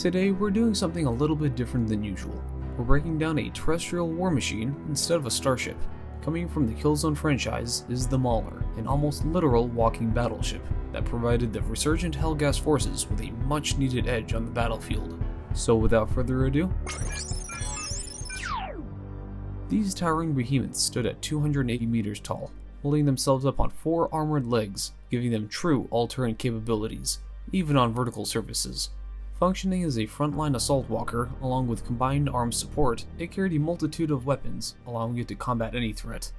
Today we're doing something a little bit different than usual. We're breaking down a terrestrial war machine instead of a starship. Coming from the Killzone franchise is the MAWLR, an almost literal walking battleship that provided the resurgent Helghan forces with a much needed edge on the battlefield. So without further ado, these towering behemoths stood at 280 meters tall, holding themselves up on 4 armored legs, giving them true all-terrain capabilities, even on vertical surfaces. Functioning as a frontline assault walker, along with combined arms support, it carried a multitude of weapons, allowing it to combat any threat.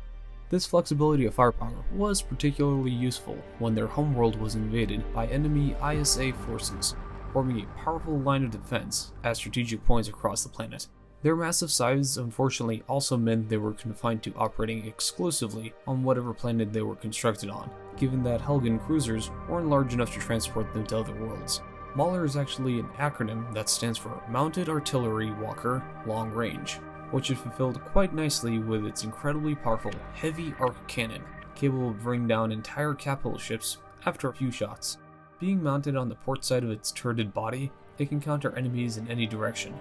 This flexibility of firepower was particularly useful when their homeworld was invaded by enemy ISA forces, forming a powerful line of defense at strategic points across the planet. Their massive size unfortunately also meant they were confined to operating exclusively on whatever planet they were constructed on, given that Helghan cruisers weren't large enough to transport them to other worlds. MAWLR is actually an acronym that stands for Mounted Artillery Walker Long Range, which it fulfilled quite nicely with its incredibly powerful heavy arc cannon, capable of bringing down entire capital ships after a few shots. Being mounted on the port side of its turreted body, it can counter enemies in any direction.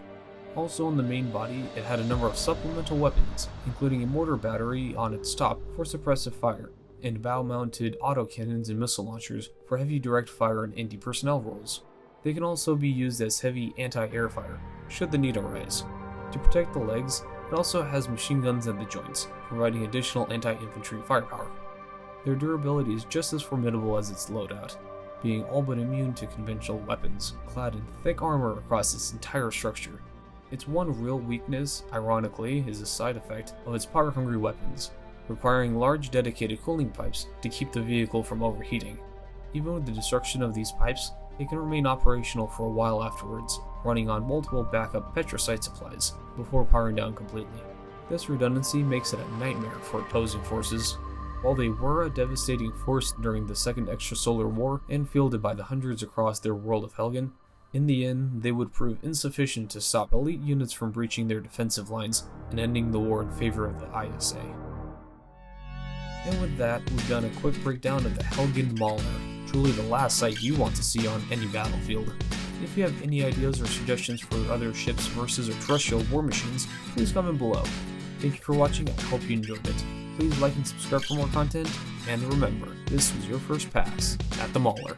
Also on the main body, it had a number of supplemental weapons, including a mortar battery on its top for suppressive fire, and bow-mounted autocannons and missile launchers for heavy direct fire and anti-personnel roles. They can also be used as heavy anti-air fire, should the need arise. To protect the legs, it also has machine guns at the joints, providing additional anti-infantry firepower. Their durability is just as formidable as its loadout, being all but immune to conventional weapons, clad in thick armor across its entire structure. Its one real weakness, ironically, is a side effect of its power-hungry weapons, requiring large dedicated cooling pipes to keep the vehicle from overheating. Even with the destruction of these pipes, it can remain operational for a while afterwards, running on multiple backup petrocite supplies before powering down completely. This redundancy makes it a nightmare for opposing forces. While they were a devastating force during the Second Extrasolar War and fielded by the hundreds across their world of Helghan, in the end they would prove insufficient to stop elite units from breaching their defensive lines and ending the war in favor of the ISA. And with that, we've done a quick breakdown of the Helghan MAWLR. Truly the last sight you want to see on any battlefield. If you have any ideas or suggestions for other ships versus or terrestrial war machines, please comment below. Thank you for watching, I hope you enjoyed it. Please like and subscribe for more content, and remember, this was your first pass at the MAWLR.